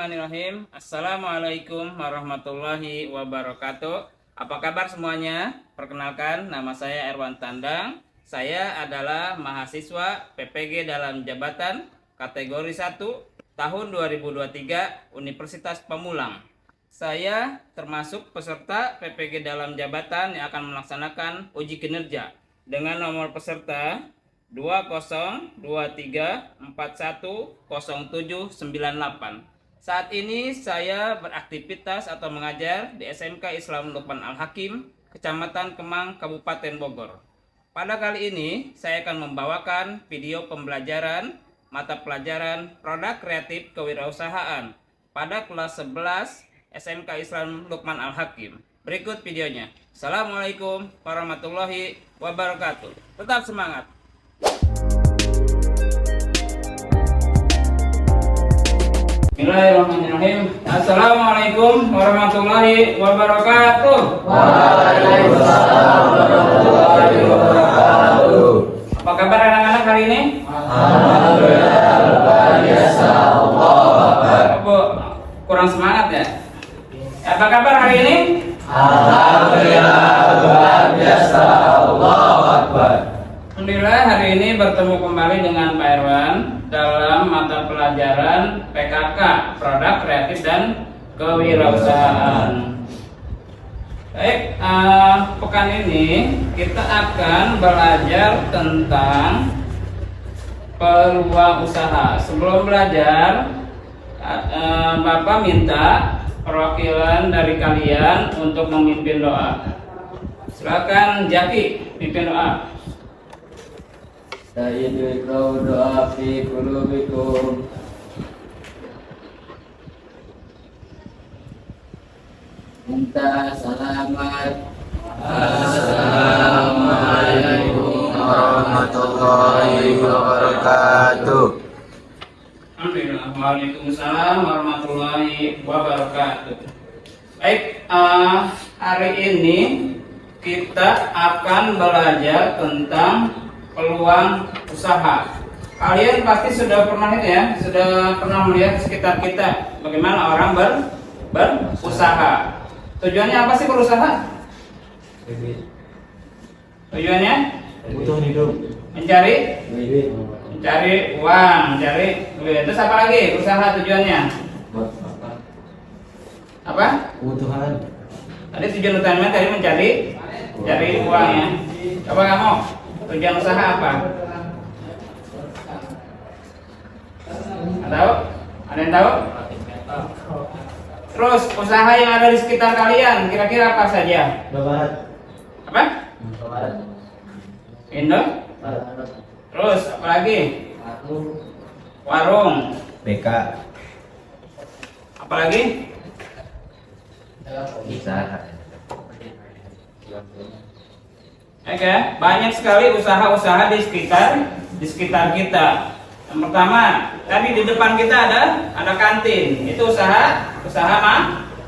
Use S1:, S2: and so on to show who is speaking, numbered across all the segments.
S1: Bismillahirrahmanirrahim. Assalamualaikum warahmatullahi wabarakatuh. Apa kabar semuanya? Perkenalkan, nama saya Erwan Tandang. Saya adalah mahasiswa PPG dalam jabatan kategori 1 tahun 2023 Universitas Pamulang. Saya termasuk peserta PPG dalam jabatan yang akan melaksanakan uji kinerja dengan nomor peserta 2023410798. Saat ini saya beraktivitas atau mengajar di SMK Islam Lukman Al-Hakim, Kecamatan Kemang, Kabupaten Bogor. Pada kali ini saya akan membawakan video pembelajaran mata pelajaran Produk Kreatif Kewirausahaan pada kelas 11 SMK Islam Lukman Al-Hakim. Berikut videonya. Assalamualaikum warahmatullahi wabarakatuh. Tetap semangat. Bismillahirrahmanirrahim. Assalamualaikum warahmatullahi wabarakatuh.
S2: Waalaikumsalam warahmatullahi wabarakatuh.
S1: Apa kabar anak-anak hari ini?
S2: Alhamdulillah luar biasa. Allahu Akbar.
S1: Bu, kurang semangat ya? Apa kabar hari ini?
S2: Alhamdulillah luar biasa. Allahu Akbar.
S1: Alhamdulillah hari ini bertemu kembali dengan Pak Erwan dalam mata pelajaran PKK Produk Kreatif dan Kewirausahaan. Baik, pekan ini kita akan belajar tentang peluang usaha. Sebelum belajar, Bapak minta perwakilan dari kalian untuk memimpin doa. Silakan Jaki, pimpin doa.
S2: Sayyidu doa fi qulubikum. Minta selamat. Assalamualaikum warahmatullahi wabarakatuh.
S1: Alhamdulillah. Waalaikumsalam warahmatullahi wabarakatuh. Baik, hari ini kita akan belajar tentang peluang usaha. Kalian pasti sudah pernah sudah pernah melihat di sekitar kita bagaimana orang berusaha. Tujuannya apa sih berusaha? Tujuannya
S2: Butuh hidup.
S1: mencari uang, mencari duit. Terus apa lagi usaha tujuannya? Apa?
S2: Kebutuhan.
S1: Tadi tujuan utamanya tadi mencari uang ya. Coba kamu, tujuan usaha apa? Tahu? Ada yang tahu? Terus usaha yang ada di sekitar kalian kira-kira apa saja?
S2: Babat.
S1: Apa? Indo? Terus apa lagi? Warung.
S2: BK.
S1: Apa lagi?
S2: Usaha.
S1: Oke, banyak sekali usaha-usaha di sekitar kita. Yang pertama, tadi di depan kita ada kantin. Itu usaha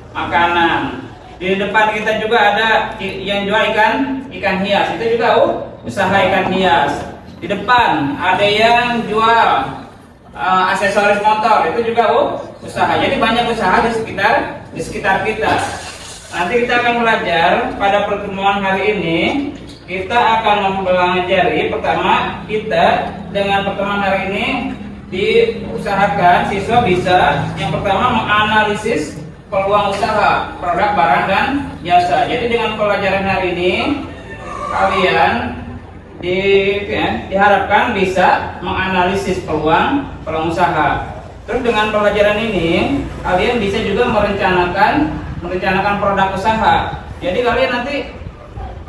S1: makanan. Di depan kita juga ada yang jual ikan hias. Itu juga usaha ikan hias. Di depan ada yang jual aksesoris motor. Itu juga usaha. Jadi banyak usaha di sekitar kita. Nanti kita akan belajar pada pertemuan hari ini. Kita akan mempelajari pertama kita dengan pertemuan hari ini diusahakan siswa bisa yang pertama menganalisis peluang usaha produk barang dan jasa. Jadi dengan pelajaran hari ini kalian diharapkan bisa menganalisis peluang usaha. Terus dengan pelajaran ini kalian bisa juga merencanakan produk usaha. Jadi kalian nanti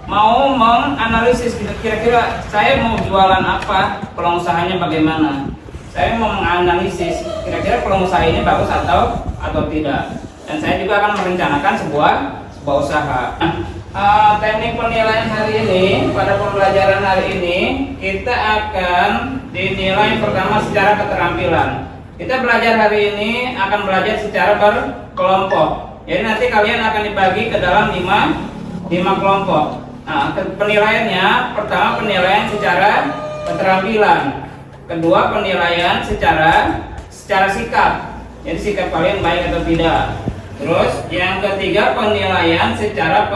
S1: mau menganalisis kira-kira saya mau jualan apa, peluang usahanya bagaimana. Saya mau menganalisis kira-kira peluang usaha ini bagus atau tidak. Dan saya juga akan merencanakan sebuah usaha. Teknik penilaian hari ini pada pembelajaran hari ini kita akan dinilai pertama secara keterampilan. Kita belajar hari ini akan belajar secara berkelompok. Jadi nanti kalian akan dibagi ke dalam 5 kelompok. Nah, penilaiannya pertama penilaian secara keterampilan, kedua penilaian secara sikap, Jadi sikap kalian baik atau tidak. Terus yang ketiga, penilaian secara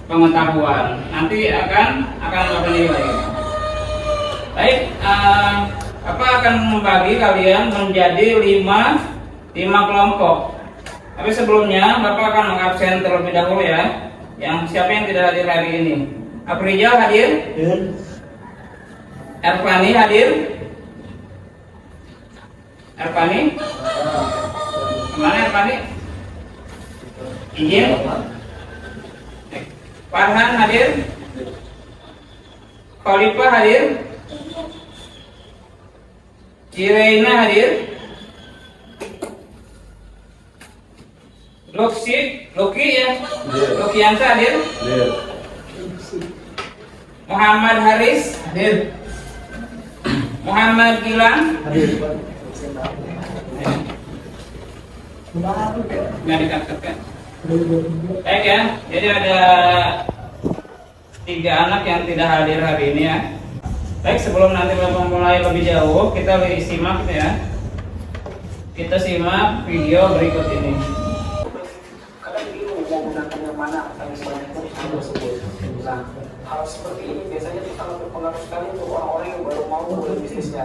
S1: pengetahuan. Nanti akan apa nilai. Baik, apa akan membagi kalian menjadi 5 kelompok. Tapi sebelumnya Bapak akan mengabsen terlebih dahulu ya. Yang siapa yang tidak hadir hari ini? Aprijal hadir? Ervani hadir? Ervani? Kemana Ervani? Izin? Farhan hadir? Khalifah hadir? Cireina hadir? Loki ya? Lokiansa hadir? Muhammad Haris hadir? Muhammad Gilang hadir? Nggak dikatakan. Baik ya, jadi ada 3 anak yang tidak hadir hari ini ya. Baik, sebelum nanti Bapak mulai lebih jauh, kita simak ya. Kita simak video berikut ini.
S3: Kadang bingung mau menggunakan yang mana kami sebanyak itu tersebut. Nah, hal seperti ini biasanya itu sangat berpengaruh sekali untuk orang-orang yang baru mau mulai bisnisnya.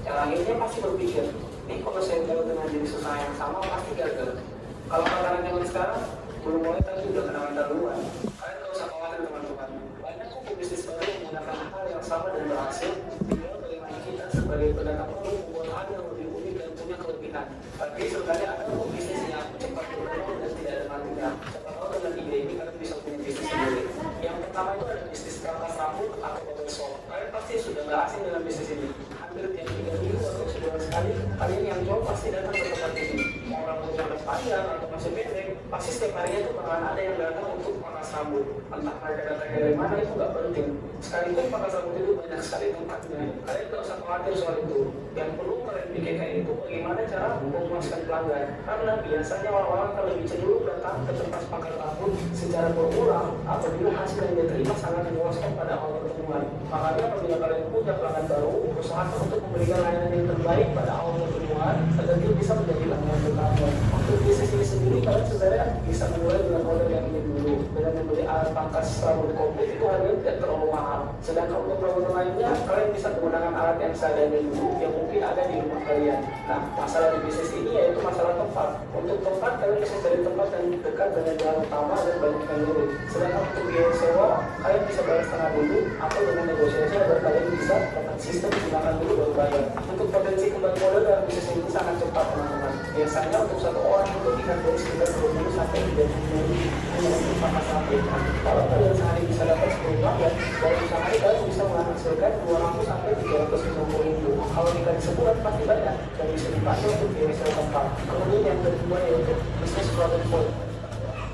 S3: Yang akhirnya pasti berpikir, nih kalau saya gagal dengan jenis usaha yang sama pasti gagal. Kalau katakan zaman sekarang belum mulai tapi udah kenangan duluan. Kalian nggak usah khawatir teman-teman. Banyak kok bisnis baru yang menggunakan hal yang sama dan berhasil. Tinggal bagaimana kita sebagai pedagang baru membuat hal yang lebih unik dan punya kelebihan. Tapi sebenarnya ada kok bisnis yang cepat berkembang dan tidak ada matinya. Siapa tahu dengan ide ini kalian bisa punya bisnis sendiri. Yang pertama itu ada bisnis perangkas rambut atau barbershop. Kalian pasti sudah nggak asing dengan bisnis ini. Hampir tiap 3 minggu atau sebulan sekali, kalian yang jual pasti datang ke tempat ini. Mau rambut yang panjang atau masih pendek, pasti setiap harinya itu bakalan ada yang datang untuk pangkas rambut. Entah mereka datang dari mana itu nggak penting. Sekalipun pangkas rambut itu banyak sekali tempatnya. Kalian nggak usah khawatir soal itu. Yang perlu kalian pikirkan itu bagaimana cara memuaskan pelanggan. Karena biasanya orang-orang akan lebih cenderung datang ke tempat pangkas rambut secara berulang apabila hasil yang diterima sangat memuaskan pada awal pertemuan. Makanya apabila kalian punya pelanggan baru, usahakan untuk memberikan layanan yang terbaik pada awal pertemuan agar dia bisa menjadi langganan utama. Untuk bisnis ini sendiri kalian sebenarnya bisa mulai dengan model yang ini dulu. Dengan membeli alat pangkas rambut komplit itu harganya tidak terlalu mahal. Sedangkan untuk produk lainnya kalian bisa menggunakan alat yang seadanya dulu yang mungkin ada di rumah kalian. Nah, masalah di bisnis ini yaitu masalah tempat. Untuk tempat kalian bisa cari tempat yang dekat dengan jalan utama dan banyak yang dulu. Sedangkan untuk biaya sewa kalian bisa bayar setengah dulu atau dengan negosiasi agar kalian bisa dapat sistem gunakan dulu baru bayar. Untuk potensi kembali modal dalam bisnis ini sangat cepat teman-teman. Biasanya untuk satu orang itu dihargai sekitar 20 sampai 30 ribu hanya untuk pangkas rambut. Kalau kalian sehari bisa dapat 10 pelanggan, dalam sehari kalian bisa menghasilkan 200 sampai 350 ribu. Kalau dikali sebulan pasti banyak dan bisa dipakai untuk biaya sewa tempat. Kemudian yang kedua yaitu bisnis product point.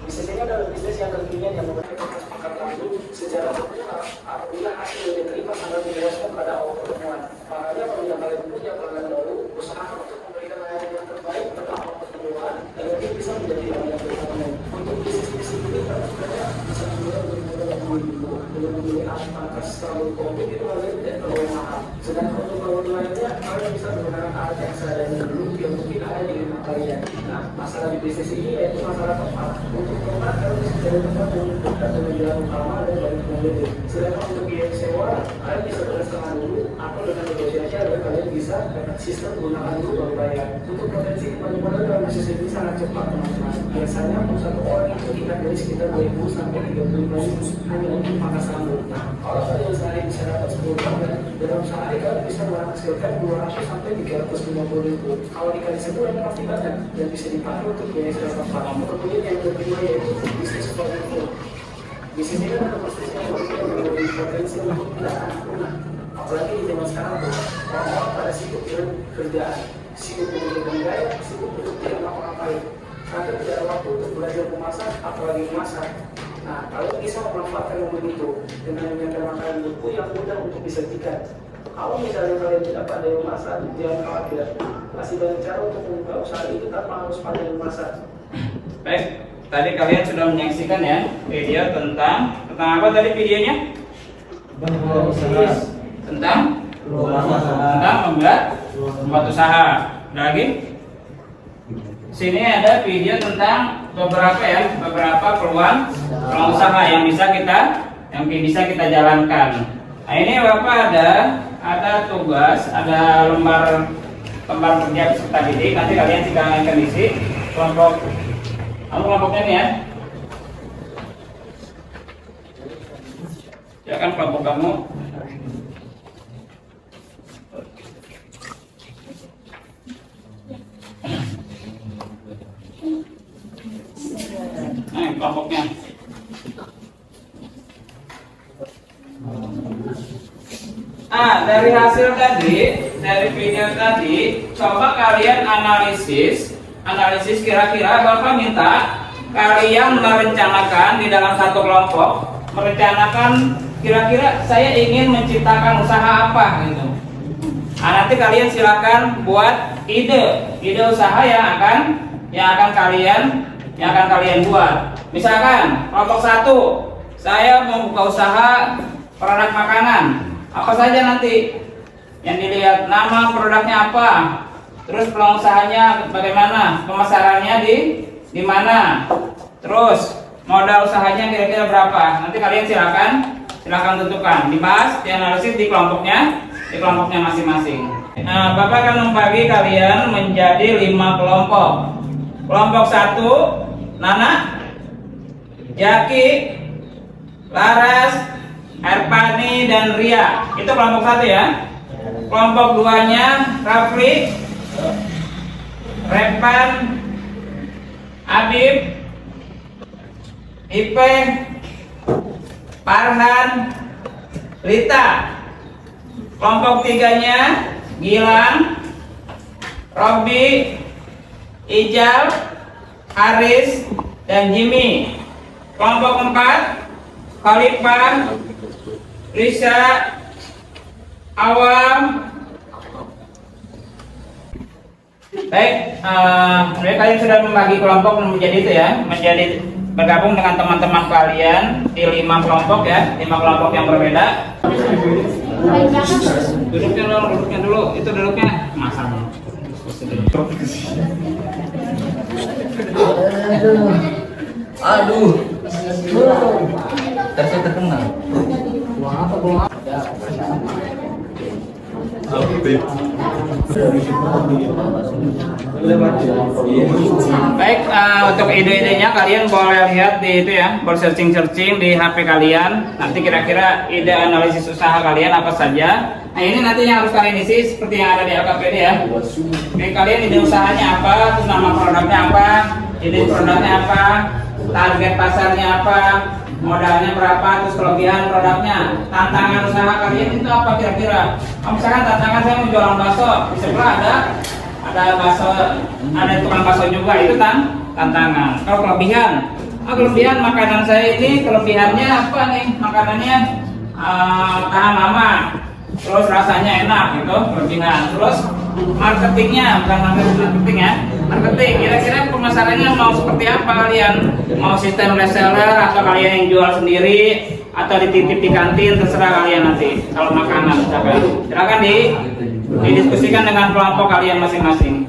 S3: Bisnis ini adalah bisnis yang kekinian yang memberikan pangkas rambut secara sempurna apabila hasil yang diterima sangat memuaskan pada awal pertemuan. Makanya apabila kalian punya pelanggan baru, usahakan untuk memberikan layanan yang terbaik pada awal pertemuan agar dia bisa menjadi langganan utama. Untuk bisnis ini kalian sebenarnya bisa memulai dari modal yang dulu dengan membeli alat pangkas rambut komplit itu harganya tidak terlalu mahal. Sedangkan untuk produk lainnya kalian bisa menggunakan alat yang seadanya dulu yang mungkin ada di rumah kalian. Nah, masalah di bisnis ini yaitu masalah tempat. Untuk tempat kalian bisa cari tempat yang dekat dengan jalan utama dan banyak pembeli. Sedangkan untuk biaya sewa kalian bisa bayar setengah dulu atau dengan negosiasi agar kalian bisa dapat sistem gunakan dulu baru bayar. Untuk potensi kembali modal dalam bisnis ini sangat cepat teman-teman. Biasanya untuk satu orang itu kita dari sekitar 2000 sampai 35 ribu hanya untuk pangkas rambut. Nah, kalau kalian sehari bisa dapat 10 pelanggan, dalam sehari kalian bisa menghasilkan 200 sampai 350 ribu. Kalau dikali sebulan pasti banyak dan bisa dipakai untuk biaya sewa tempat. Kemudian yang kedua yaitu bisnis produk food. Bisnis ini adalah bisnis yang memiliki potensi untuk tidak akan punah. Apalagi di zaman sekarang tuh orang-orang pada sibuk dengan kerjaan, sibuk dengan gaya, sibuk untuk tidak ngapa-ngapain. Sampai tidak ada waktu untuk belajar memasak, apalagi memasak. Nah, kalau bisa memanfaatkan momen itu dengan menyiapkan makanan beku yang mudah untuk disajikan. Kalau misalnya kalian tidak pandai memasak, jangan khawatir. Masih banyak cara untuk membuka usaha ini tanpa harus pandai memasak.
S1: Baik, tadi kalian sudah menyaksikan ya video tentang apa tadi videonya? Tentang membuat tempat usaha. Lagi? sini ada video tentang beberapa peluang usaha yang bisa kita jalankan. Nah, ini Bapak ada tugas, ada lembar kerja peserta didik. Nanti kalian tinggal isi kelompoknya nih ya. Silakan kelompok kamu. Nah, kelompoknya. Dari hasil tadi, dari video tadi, coba kalian analisis kira-kira Bapak minta kalian merencanakan di dalam satu kelompok, merencanakan kira-kira saya ingin menciptakan usaha apa gitu. Nah, nanti kalian silakan buat ide usaha yang akan kalian buat. Misalkan kelompok 1, saya mau buka usaha produk makanan. Apa saja nanti yang dilihat, nama produknya apa, terus peluang usahanya bagaimana, pemasarannya di mana, terus modal usahanya kira-kira berapa. Nanti kalian silakan tentukan, dibahas, dianalisis di kelompoknya masing-masing. Nah, Bapak akan membagi kalian menjadi 5 kelompok. Kelompok 1, Nana, Jaki, Laras, Arpani, dan Ria. Itu kelompok 1 ya. Kelompok 2-nya Rafli, Repan, Abib, Ipe, Farhan, Lita. Kelompok 3-nya Gilang, Robi, Ijal, Haris, dan Jimmy. Kelompok 4 Khalifah, Risa, Awam. Baik, kalian sudah membagi kelompok menjadi itu ya, menjadi bergabung dengan teman-teman kalian di 5 kelompok ya, 5 kelompok yang berbeda. Duduknya dulu, itu duduknya masang.
S2: Aduh. Saya terkenal.
S1: Baik, untuk ide-idenya kalian boleh lihat di itu ya, boleh searching di HP kalian. Nanti kira-kira ide analisis usaha kalian apa saja. Nah, ini nanti yang harus kalian isi seperti yang ada di LKPD ya. Jadi kalian ide usahanya apa, terus nama produknya apa, ide produknya apa, target pasarnya apa, modalnya berapa, terus kelebihan produknya, tantangan usaha kalian itu apa kira-kira. Misalkan tantangan saya mau jualan bakso, di sebelah ada bakso, ada tukang bakso juga, itu tantangan. Kalau kelebihan makanan saya ini, kelebihannya apa nih, makanannya tahan lama, terus rasanya enak gitu, kelebihan. Terus marketingnya, bukan marketing ya, marketing kira-kira pemasarannya mau seperti apa kalian, mau sistem reseller atau kalian yang jual sendiri atau dititip di kantin, terserah kalian nanti. Kalau makanan silakan didiskusikan dengan kelompok kalian masing-masing.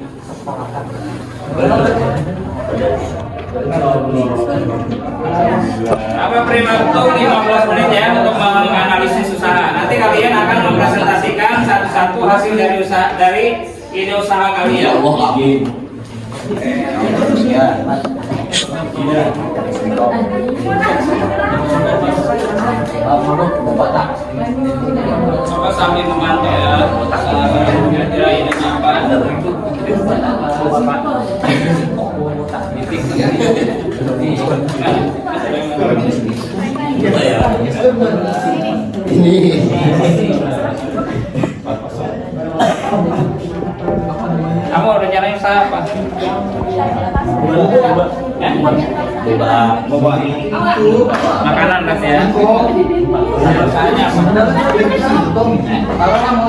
S1: Apa beri waktu 15 menit ya untuk menganalisis usaha. Nanti kalian akan mempresentasikan satu-satu hasil dari ide usaha kalian.
S2: Ya Allah, amin.
S1: Coba sambil memantau ya, kira-kira idenya apa. Kamu rencananya usaha apa? Makanan kan ya? Usahanya apa? Apa kamu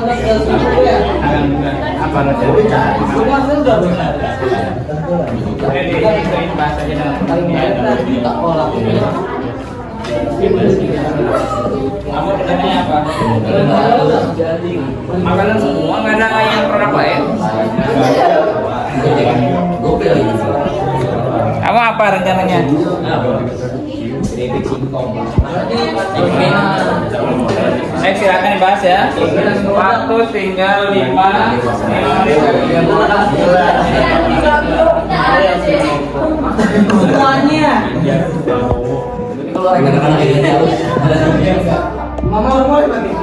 S1: rencananya apa? Makanan semua, nggak ada yang produk lain? apa rencananya? Baik, silakan dibahas ya. Waktu tinggal 5
S4: semuanya. Mama mulai lagi.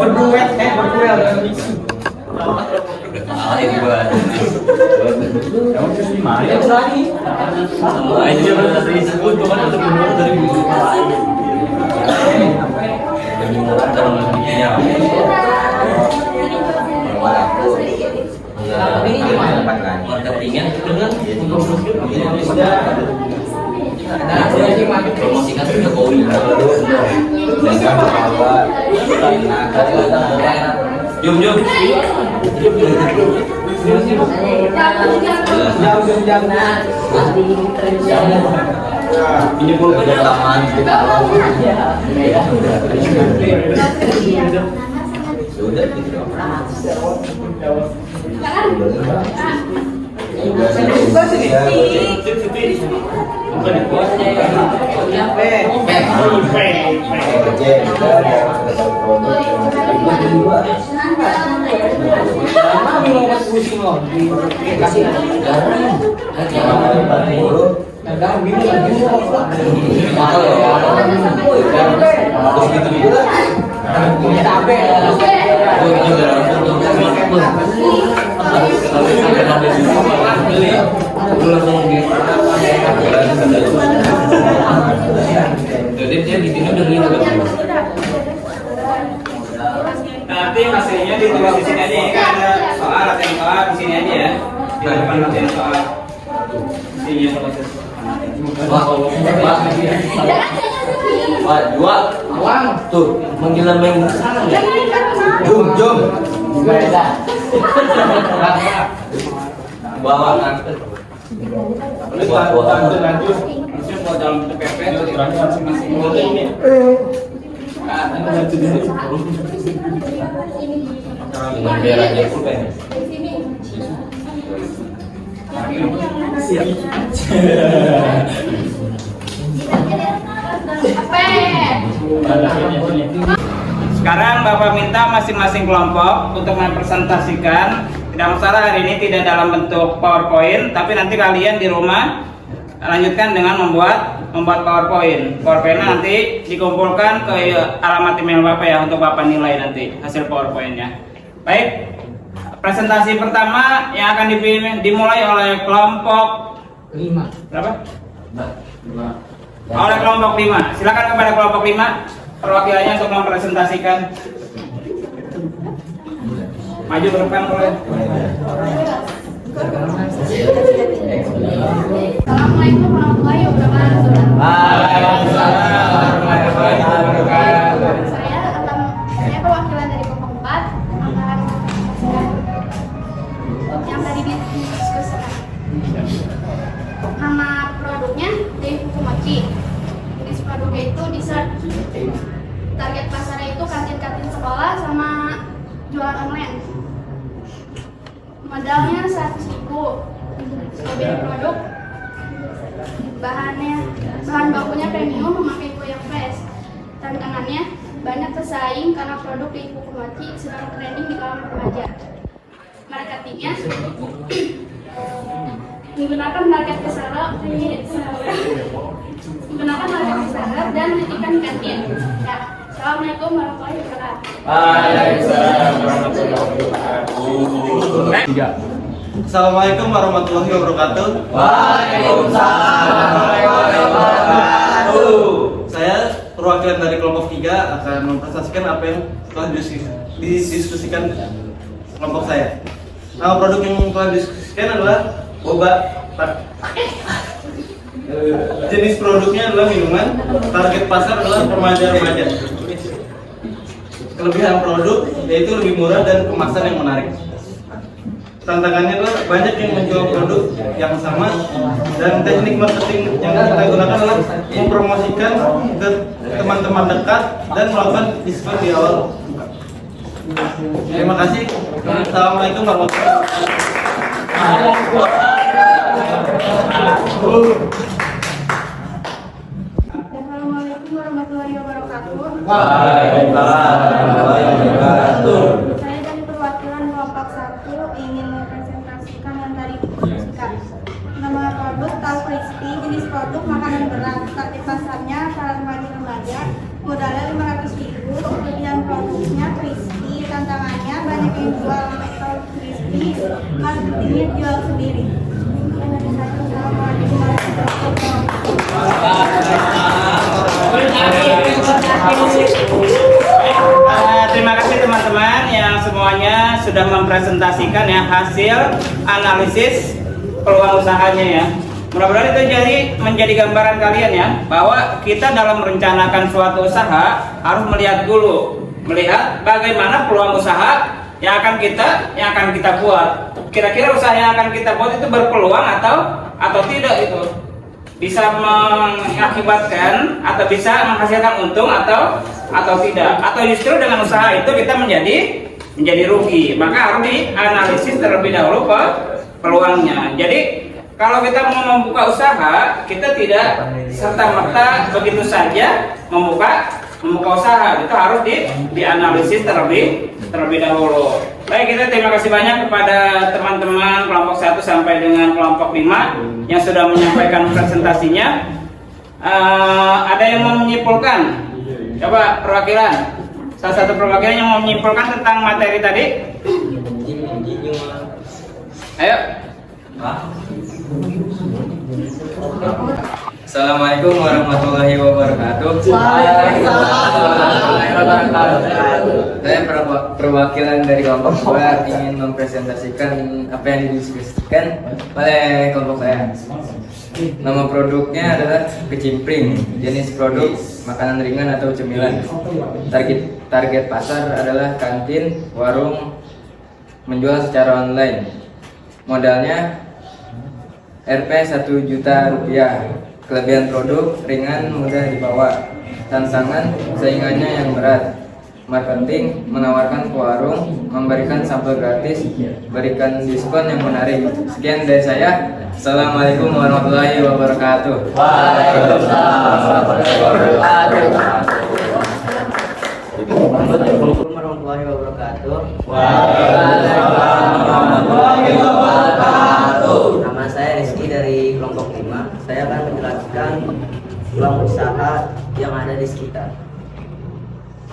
S4: Berduet.
S2: Jom. Ini pun pengalaman kita sudah
S1: nanti hasilnya ditulis di sini aja. Ini kan ada soal, latihan soal di sini aja ya. Di depan latihan soal. Sini ya proses.
S2: Dua awang tuh menggilang main sana ya. Jom. Bawa kan.
S1: Lanjut buat dalam TPP masing-masing.
S2: Dengan merahnya pulpen.
S1: Sekarang Bapak minta masing-masing kelompok untuk mempresentasikan. Tidak masalah hari ini tidak dalam bentuk PowerPoint, tapi nanti kalian di rumah lanjutkan dengan membuat PowerPoint. PowerPointnya nanti dikumpulkan ke alamat email Bapak ya, untuk Bapak nilai nanti hasil PowerPointnya. Baik, presentasi pertama yang akan dimulai oleh kelompok
S4: 5.
S1: berapa? Oleh kelompok 5. Silakan kepada kelompok 5 perwakilannya untuk mempresentasikan. Maju ke depan boleh.
S5: Assalamualaikum warahmatullahi wabarakatuh. Saya perwakilan dari kelompok 4 akan yang tadi didiskusikan. Nama produknya dari Fukumochi. Jenis produknya itu dessert. Target pasarnya itu kantin-kantin sekolah sama jualan online. Modalnya 100.000. Sebagai produk bahan bakunya premium, memakai kue yang fresh. Tantangannya banyak pesaing karena produk dari Fukumochi sedang trending di kalangan remaja. Marketingnya menggunakan market reseller dan titipan kantin. Ya, assalamualaikum warahmatullahi wabarakatuh.
S1: Waalaikumsalam warahmatullahi wabarakatuh.
S6: Assalamualaikum warahmatullahi wabarakatuh.
S2: Waalaikumsalam warahmatullahi wabarakatuh.
S6: Saya perwakilan dari kelompok 3 akan mempresentasikan apa yang telah didiskusikan kelompok saya. Nama produk yang telah didiskusikan adalah boba. jenis produknya adalah minuman, target pasar adalah remaja-remaja. Kelebihan produk yaitu lebih murah dan kemasan yang menarik. Tantangannya adalah banyak yang menjual produk yang sama, dan teknik marketing yang kita gunakan adalah mempromosikan ke teman-teman dekat dan melakukan diskon di awal buka. Terima kasih. Assalamualaikum warahmatullahi wabarakatuh.
S5: Assalamualaikum warahmatullahi wabarakatuh. Saya dari perwakilan kelompok 1 ingin mempresentasikan yang tadi didiskusikan. Nama produk tahu crispy, jenis produk makanan berat, target pasarnya para remaja-remaja, modalnya 500.000, kelebihan produknya crispy, tantangannya banyak yang jual tahu crispy, marketingnya jual sendiri. Assalamualaikum warahmatullahi
S1: Terima kasih teman-teman yang semuanya sudah mempresentasikan ya hasil analisis peluang usahanya ya. Mudah-mudahan itu menjadi gambaran kalian ya, bahwa kita dalam merencanakan suatu usaha harus melihat bagaimana peluang usaha yang akan kita buat. Kira-kira usaha yang akan kita buat itu berpeluang atau tidak, itu bisa mengakibatkan atau bisa menghasilkan untung atau tidak, atau justru dengan usaha itu kita menjadi rugi. Maka harus dianalisis terlebih dahulu peluangnya. Jadi kalau kita mau membuka usaha, kita tidak serta-merta begitu saja membuka usaha. Itu harus dianalisis terlebih dahulu. Baik, kita terima kasih banyak kepada teman-teman kelompok 1 sampai dengan kelompok 5 yang sudah menyampaikan presentasinya. Ada yang mau menyimpulkan? Coba perwakilan, salah satu perwakilan yang mau menyimpulkan tentang materi tadi. Ayo.
S2: Assalamualaikum warahmatullahi wabarakatuh. Saya perwakilan dari kelompok 2 ingin mempresentasikan apa yang didiskusikan oleh kelompok saya. Nama produknya adalah kecimpring, jenis produk makanan ringan atau cemilan. Target pasar adalah kantin, warung, menjual secara online. Modalnya Rp 1 juta rupiah. Kelebihan produk ringan, mudah dibawa. Tantangan saingannya yang berat. Marketing menawarkan ke warung, memberikan sampel gratis, berikan diskon yang menarik. Sekian dari saya. Assalamualaikum warahmatullahi wabarakatuh.
S7: Assalamualaikum warahmatullahi wabarakatuh. Nama saya Rizky dari kelompok 5. Saya akan menjelaskan peluang usaha yang ada di sekitar.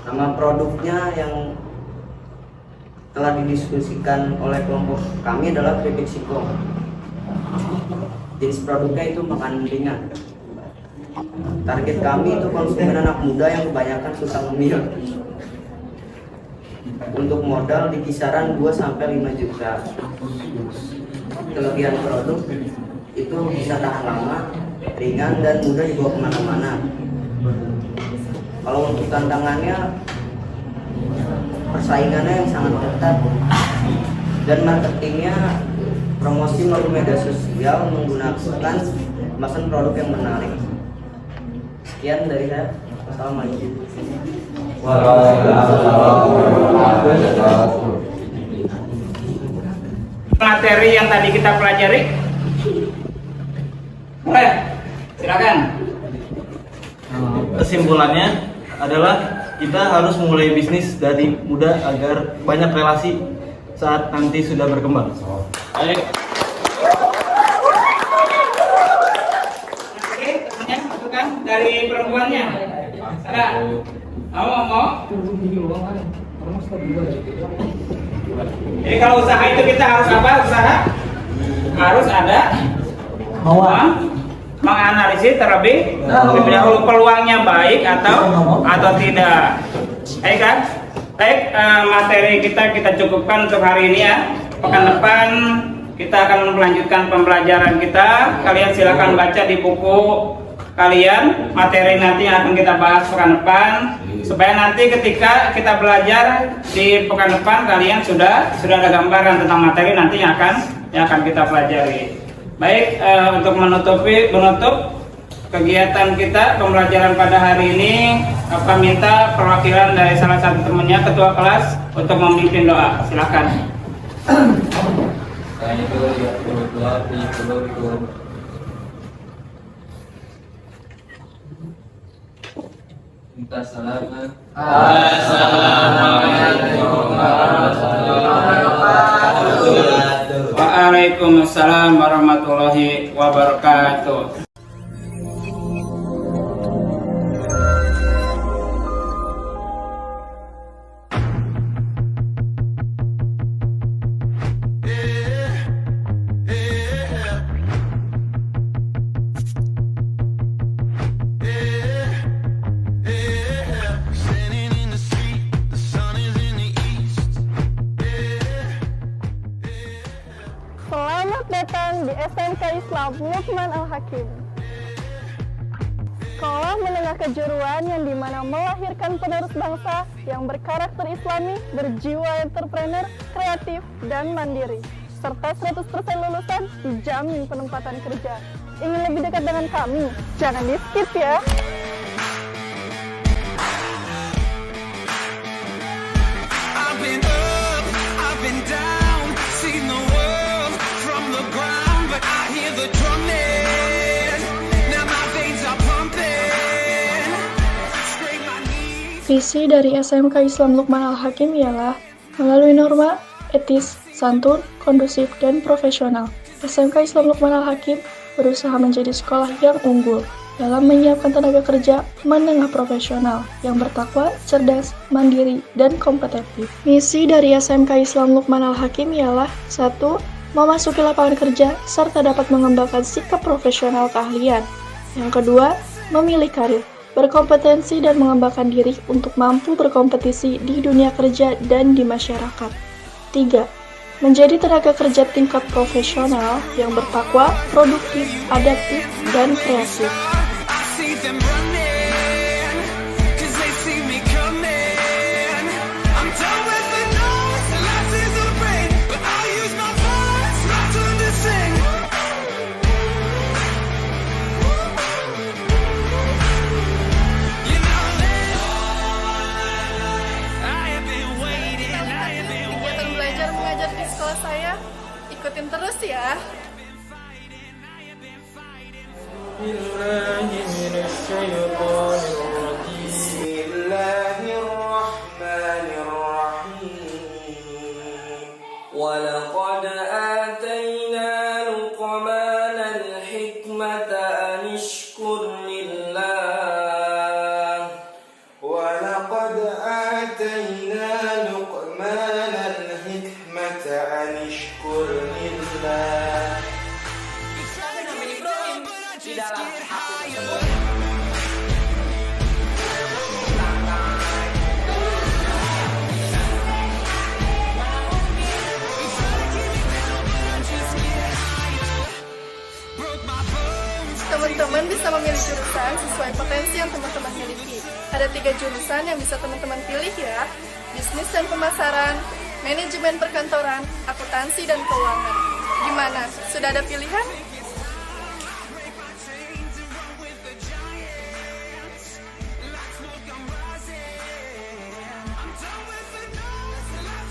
S7: Nama produknya yang telah didiskusikan oleh kelompok kami adalah keripik singkong. Jenis produknya itu makanan ringan. Target kami itu konsumen anak muda yang kebanyakan susah ngemil. Untuk modal di kisaran 2-5 juta. Kelebihan produk itu bisa tahan lama, ringan, dan mudah dibawa kemana-mana. Kalau untuk tantangannya, persaingannya yang sangat ketat, dan marketingnya promosi melalui media sosial menggunakan kemasan produk yang menarik. Sekian dari saya. Assalamualaikum.
S1: Materi yang tadi kita pelajari, boleh, silakan.
S6: Kesimpulannya adalah kita harus mulai bisnis dari muda agar banyak relasi saat nanti sudah berkembang.
S1: Baik. Oke, temannya masukan dari perempuannya. Ada? Mau? Jadi kalau usaha itu kita harus apa? Harus ada menganalisis terlebih dahulu peluangnya baik atau tidak. Baik kan? Baik, materi kita cukupkan untuk hari ini ya. Pekan depan kita akan melanjutkan pembelajaran kita. Kalian silakan baca di buku kalian materi nanti yang akan kita bahas pekan depan, supaya nanti ketika kita belajar di pekan depan kalian sudah ada gambaran tentang materi nanti yang akan kita pelajari. Baik, untuk menutup kegiatan kita pembelajaran pada hari ini, Bapak minta perwakilan dari salah satu temannya ketua kelas untuk memimpin doa. Silakan.
S2: Minta selamat.
S1: Assalamualaikum warahmatullahi wabarakatuh. Waalaikumsalam warahmatullahi wabarakatuh.
S8: Selamat datang di SMK Islam Luqman Al-Hakim. Sekolah menengah kejuruan yang dimana melahirkan penerus bangsa yang berkarakter islami, berjiwa entrepreneur, kreatif, dan mandiri. Serta 100% lulusan dijamin penempatan kerja. Ingin lebih dekat dengan kami? Jangan di-skip ya!
S9: Visi dari SMK Islam Luqman Al-Hakim ialah melalui norma, etis, santun, kondusif, dan profesional. SMK Islam Luqman Al-Hakim berusaha menjadi sekolah yang unggul dalam menyiapkan tenaga kerja menengah profesional yang bertakwa, cerdas, mandiri, dan kompetitif. Misi dari SMK Islam Luqman Al-Hakim ialah 1. Memasuki lapangan kerja serta dapat mengembangkan sikap profesional keahlian. Yang kedua, memilih karir, berkompetensi dan mengembangkan diri untuk mampu berkompetisi di dunia kerja dan di masyarakat. 3. Menjadi tenaga kerja tingkat profesional yang bertakwa, produktif, adaptif, dan kreatif.
S8: Saya ikutin terus ya.
S7: ولقد آتينا لقمان الحكمة أن اشكر لله
S4: ولقد آتينا لقمان الحكمة أن اشكر لله.
S7: Di dalam aku
S8: Teman-teman bisa memilih jurusan sesuai potensi yang teman-teman miliki. Ada 3 jurusan yang bisa teman-teman pilih ya. Bisnis dan pemasaran, manajemen perkantoran, akuntansi dan keuangan. Gimana? Sudah ada pilihan?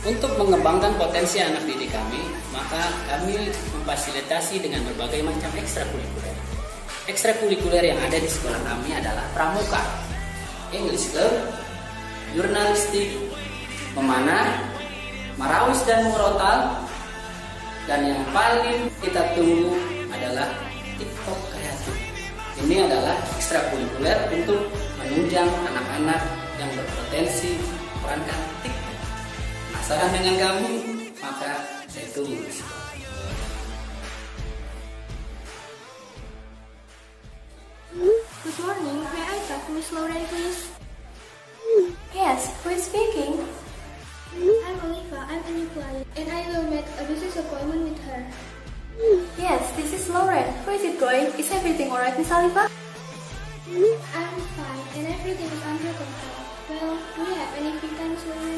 S10: Untuk mengembangkan potensi anak didik kami, maka kami memfasilitasi dengan berbagai macam ekstrakurikuler. Ekstrakurikuler yang ada di sekolah kami adalah pramuka, English Club, jurnalistik, memanah, marawis dan murotal, dan yang paling kita tunggu adalah TikTok kreatif. Ini adalah ekstrakurikuler untuk menunjang anak-anak yang berpotensi perankan TikTok. Penasaran dengan kami? Maka saya tunggu di situ.
S5: Good morning, may I talk to Miss Lauren, please? Yes, who is speaking? I'm Oliva, I'm a new client, and I will make a business appointment with her.
S11: Yes, this is Lauren. How is it going? Is everything alright, Miss Alifa?
S5: I'm fine and everything is under control. Well, do you have any free time, Lauren?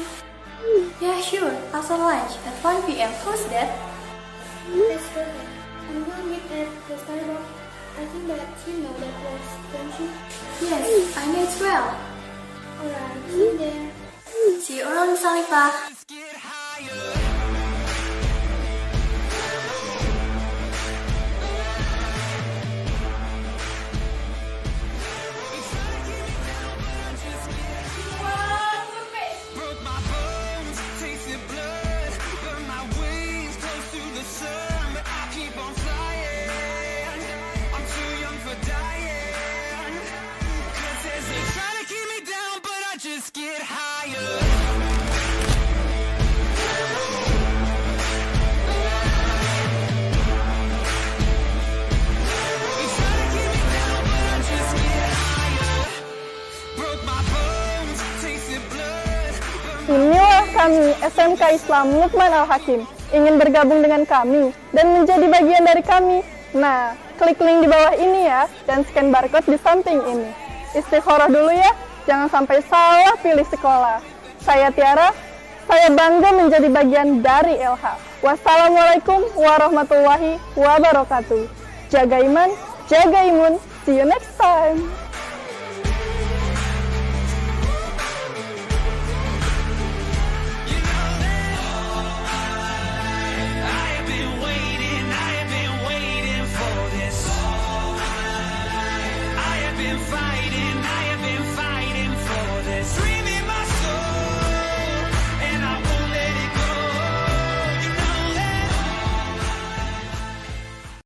S11: Yeah, sure. After lunch at 1 p.m. Who's that?
S5: That's perfect. I'm going to meet at the Starbucks. I think that you know that place, don't you?
S11: Yes, I know it well.
S5: Alright, see you there.
S11: See you around, Miss Alifa.
S8: Inilah kami, SMK Islam Lukman Al-Hakim. Ingin bergabung dengan kami dan menjadi bagian dari kami? Nah, klik link di bawah ini ya, dan scan barcode di samping ini. Istikharah dulu ya, jangan sampai salah pilih sekolah. Saya Tiara, saya bangga menjadi bagian dari LH. Wassalamualaikum warahmatullahi wabarakatuh. Jaga iman, jaga imun. See you next time.